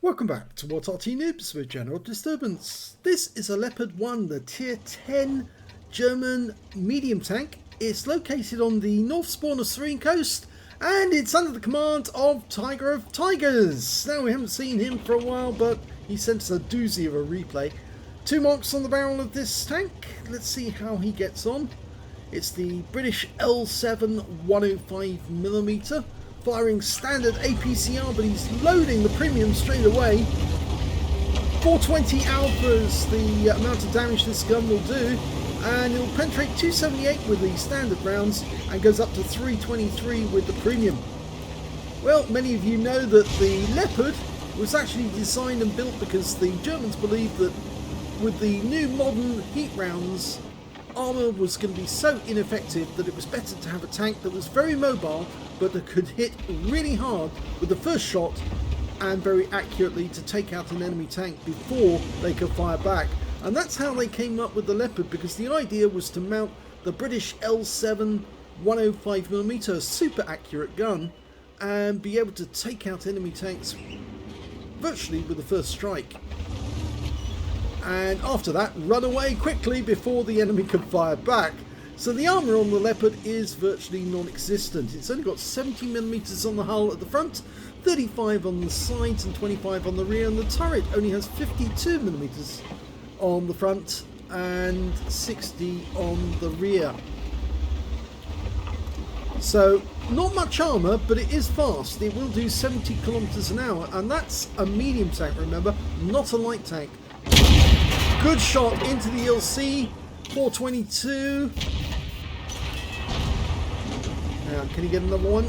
Welcome back to What Arty Noobs with General Disturbance. This is a Leopard 1, the tier 10 German medium tank. It's located on the north spawn of Serene Coast and it's under the command of Tiger of Tigers. Now, we haven't seen him for a while, but he sent us a doozy of a replay. 2 marks on the barrel of this tank. Let's see how he gets on. It's the British L7 105mm. Firing standard APCR, but he's loading the premium straight away. 420 alphas, the amount of damage this gun will do, and it'll penetrate 278 with the standard rounds and goes up to 323 with the premium. Well, many of you know that the Leopard was actually designed and built because the Germans believed that with the new modern heat rounds, armour was going to be so ineffective that it was better to have a tank that was very mobile but that could hit really hard with the first shot and very accurately to take out an enemy tank before they could fire back. And that's how they came up with the Leopard, because the idea was to mount the British L7 105mm super accurate gun and be able to take out enemy tanks virtually with the first strike. And after that, run away quickly before the enemy can fire back. So the armour on the Leopard is virtually non-existent. It's only got 70mm on the hull at the front, 35 on the sides and 25 on the rear, and the turret only has 52mm on the front and 60 on the rear. So not much armour, but it is fast. It will do 70 kilometers an hour, and that's a medium tank, remember, not a light tank. Good shot into the ELC, 422. Now, can he get another one?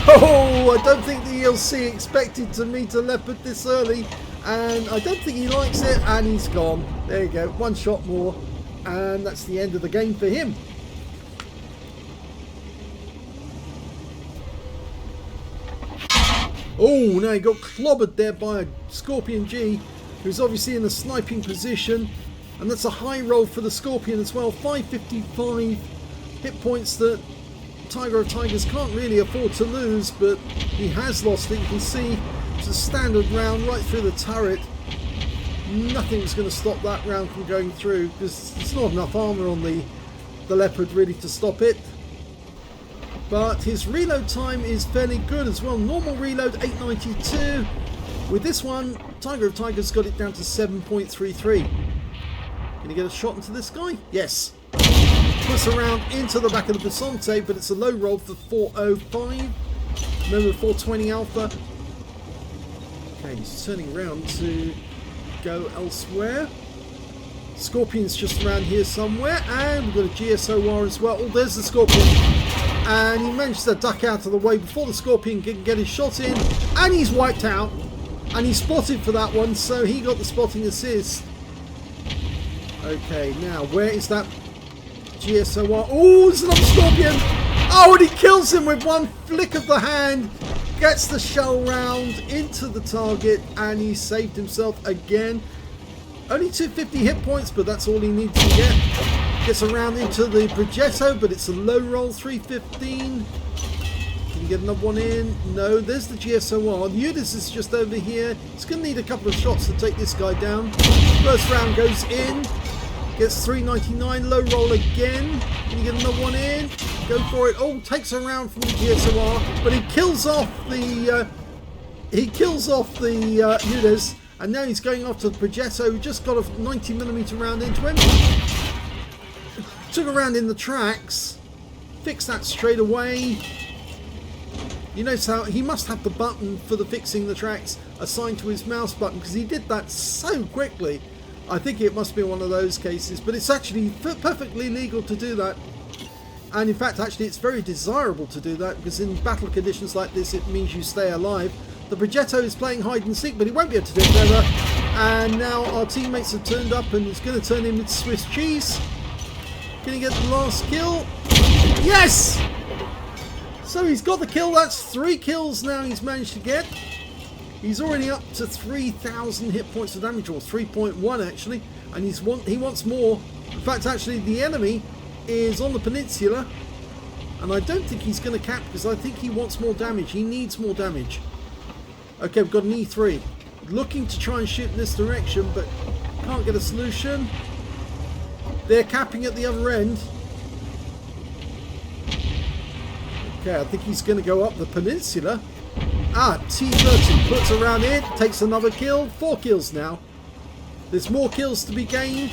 Oh, I don't think the ELC expected to meet a Leopard this early, and I don't think he likes it, and he's gone. There you go, 1 shot more, and that's the end of the game for him. Oh, now he got clobbered there by a Scorpion G, who's obviously in a sniping position, and that's a high roll for the Scorpion as well. 555 hit points that Tiger of Tigers can't really afford to lose, but he has lost it. You can see it's a standard round right through the turret. Nothing's going to stop that round from going through because there's not enough armour on the Leopard really to stop it. But his reload time is fairly good as well. Normal reload 892. With this one, Tiger of Tigers got it down to 7.33. Can you get a shot into this guy? Yes. Puts around into the back of the Basante, but it's a low roll for 405. Remember, 420 alpha. Okay, he's turning around to go elsewhere. Scorpion's just around here somewhere, and we've got a GSOR as well. Oh, there's the Scorpion. And he managed to duck out of the way before the Scorpion can get his shot in, and he's wiped out. And he's spotted for that one, so he got the spotting assist. Okay, now where is that GSOR? Oh, it's another Scorpion! Oh, and he kills him with one flick of the hand. Gets the shell round into the target, and he saved himself again. Only 250 hit points, but that's all he needs to get. Gets around into the Progetto, but it's a low roll, 315. Can you get another one in? No, there's the GSOR. The Udis is just over here. It's going to need a couple of shots to take this guy down. First round goes in. Gets 399. Low roll again. Can you get another one in? Go for it. Oh, takes a round from the GSOR, but he kills off the Udis, and now he's going after the Progetto, who just got a 90mm round into him. Took a round in the tracks. Fixed that straight away. You notice how he must have the button for the fixing the tracks assigned to his mouse button, because he did that so quickly. I think it must be one of those cases, but it's actually perfectly legal to do that. And in fact, actually, it's very desirable to do that, because in battle conditions like this, it means you stay alive. The Progetto is playing hide and seek, but he won't be able to do it forever. And now our teammates have turned up, and it's going to turn him into Swiss cheese. Can he get the last kill? Yes! So he's got the kill. That's 3 kills now he's managed to get. He's already up to 3,000 hit points of damage, or 3.1 actually, and he wants more. In fact, actually, the enemy is on the peninsula, and I don't think he's going to cap, because I think he wants more damage. He needs more damage. Okay, we've got an E3. Looking to try and shoot in this direction, but can't get a solution. They're capping at the other end. Okay, I think he's going to go up the peninsula. Ah, T30 puts around it, takes another kill. 4 kills now. There's more kills to be gained.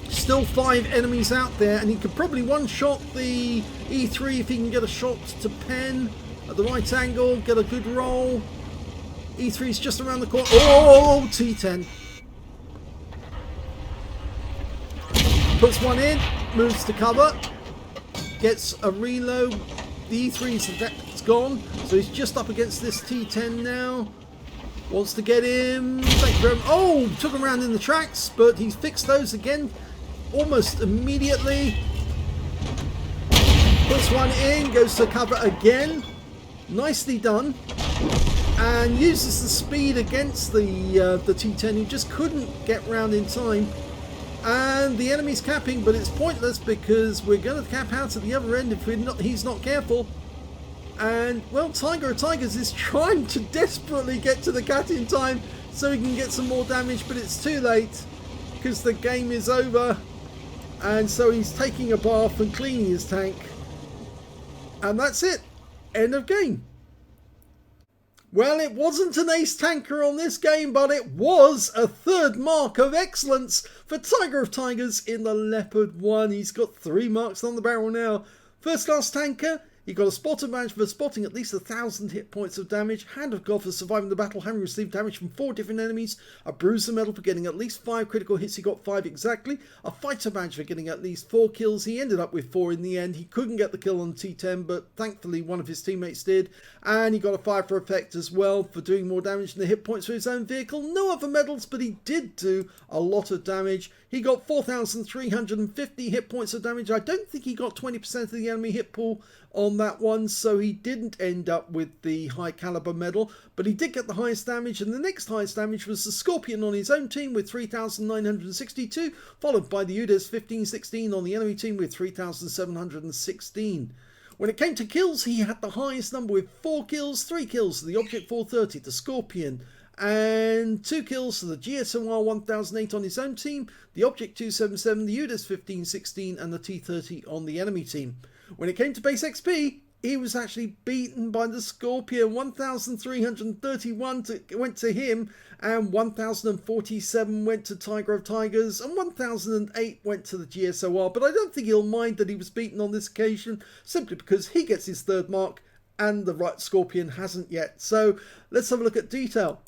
Still 5 enemies out there, and he could probably one-shot the E3 if he can get a shot to pen at the right angle, get a good roll. E3's just around the corner. Oh, T10. Puts one in, moves to cover, gets a reload. The E3's gone, so he's just up against this T10 now. Wants to get him. Oh, took him around in the tracks, but he's fixed those again almost immediately. Puts one in, goes to cover again. Nicely done. And uses the speed against the T10, who just couldn't get round in time. And the enemy's capping, but it's pointless because we're going to cap out at the other end if he's not careful. And, well, Tiger of Tigers is trying to desperately get to the cat in time so he can get some more damage, but it's too late because the game is over. And so he's taking a bath and cleaning his tank. And that's it. End of game. Well, it wasn't an ace tanker on this game, but it was a third mark of excellence for Tiger of Tigers in the Leopard 1. He's got 3 marks on the barrel now. First class tanker. He got a spot advantage for spotting at least 1,000 hit points of damage. Hand of God for surviving the battle, having received damage from 4 different enemies. A bruiser medal for getting at least 5 critical hits. He got 5 exactly. A fighter badge for getting at least 4 kills. He ended up with 4 in the end. He couldn't get the kill on T10, but thankfully one of his teammates did. And he got a fire for effect as well for doing more damage than the hit points for his own vehicle. No other medals, but he did do a lot of damage. He got 4,350 hit points of damage. I don't think he got 20% of the enemy hit pool on that one, so he didn't end up with the high caliber medal, but he did get the highest damage, and the next highest damage was the Scorpion on his own team with 3,962, followed by the UDES 1516 on the enemy team with 3,716. When it came to kills, he had the highest number with 4 kills, 3 kills to the Object 430, the Scorpion, and 2 kills to the GSOR 1008 on his own team, the Object 277, the UDES 1516, and the T30 on the enemy team. When it came to base XP, he was actually beaten by the Scorpion. 1,331 went to him, and 1,047 went to Tiger of Tigers, and 1,008 went to the GSOR. But I don't think he'll mind that he was beaten on this occasion, simply because he gets his 3rd mark, and the right Scorpion hasn't yet. So let's have a look at detail.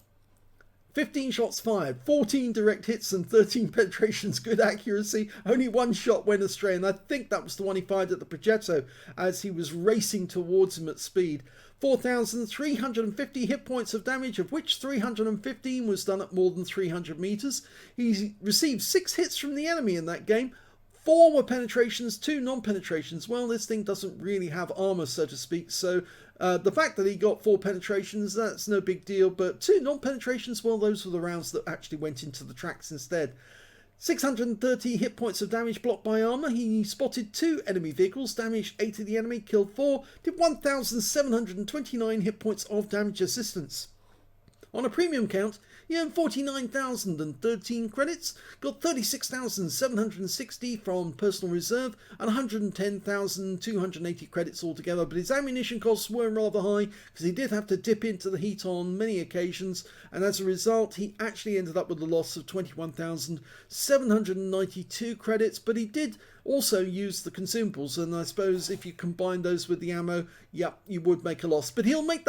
15 shots fired, 14 direct hits and 13 penetrations, good accuracy. Only 1 shot went astray, and I think that was the one he fired at the Progetto as he was racing towards him at speed. 4,350 hit points of damage, of which 315 was done at more than 300 meters. He received 6 hits from the enemy in that game. 4 were penetrations, 2 non-penetrations. Well, this thing doesn't really have armor, so to speak, so the fact that he got 4 penetrations, that's no big deal, but 2 non-penetrations, well, those were the rounds that actually went into the tracks instead. 630 hit points of damage blocked by armor. He spotted 2 enemy vehicles, damaged 8 of the enemy, killed 4, did 1,729 hit points of damage assistance. On a premium count, he earned 49,013 credits, got 36,760 from personal reserve, and 110,280 credits altogether, but his ammunition costs were rather high because he did have to dip into the heat on many occasions, and as a result he actually ended up with a loss of 21,792 credits, but he did also use the consumables, and I suppose if you combine those with the ammo, yeah, you would make a loss, but he'll make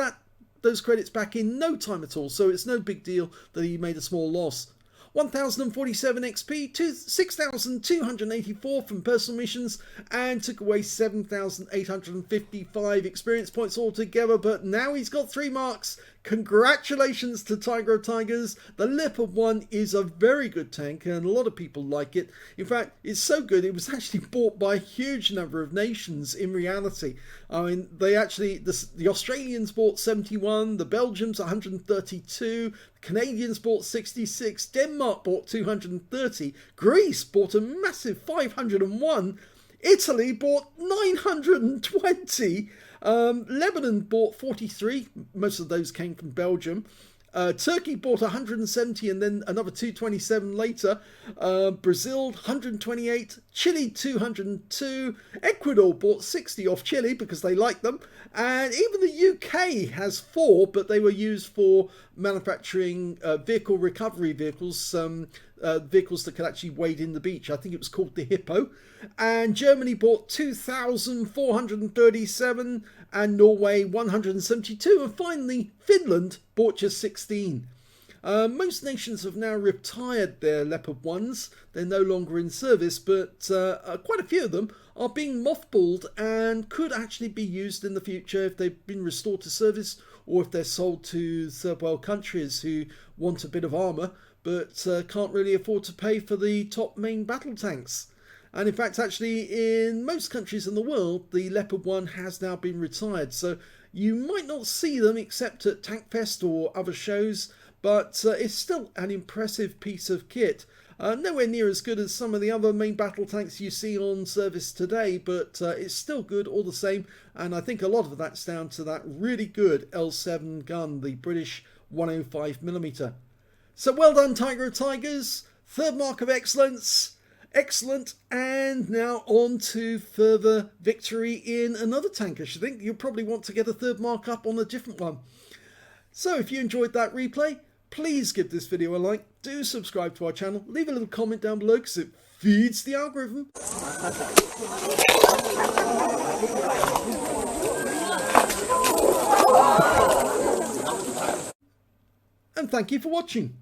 those credits back in no time at all, so it's no big deal that he made a small loss. 1,047 XP, 6,284 from personal missions, and took away 7,855 experience points altogether, but now he's got 3 marks. Congratulations to Tiger of Tigers. The Leopard 1 is a very good tank and a lot of people like it. In fact, it's so good it was actually bought by a huge number of nations in reality. I mean, they actually, the Australians bought 71, the Belgians 132, the Canadians bought 66, Denmark bought 230, Greece bought a massive 501, Italy bought 920, Lebanon bought 43. Most of those came from Belgium. Turkey bought 170 and then another 227 later. Brazil 128, Chile 202, Ecuador bought 60 off Chile because they like them, and even the UK has 4, but they were used for manufacturing vehicle recovery vehicles, vehicles that could actually wade in the beach. I think it was called the Hippo. And Germany bought 2,437 and Norway 172, and finally Finland bought just 16. Most nations have now retired their Leopard 1s. They're no longer in service, but quite a few of them are being mothballed and could actually be used in the future if they've been restored to service, or if they're sold to third world countries who want a bit of armour but can't really afford to pay for the top main battle tanks. And in fact, actually, in most countries in the world, the Leopard 1 has now been retired. So you might not see them except at Tankfest or other shows, but it's still an impressive piece of kit. Nowhere near as good as some of the other main battle tanks you see on service today, but it's still good all the same. And I think a lot of that's down to that really good L7 gun, the British 105mm. So well done, Tiger of Tigers. Third mark of excellence. Excellent. And now on to further victory in another tank. I should think you'll probably want to get a third mark up on a different one. So if you enjoyed that replay, please give this video a like. Do subscribe to our channel. Leave a little comment down below because it feeds the algorithm. And thank you for watching.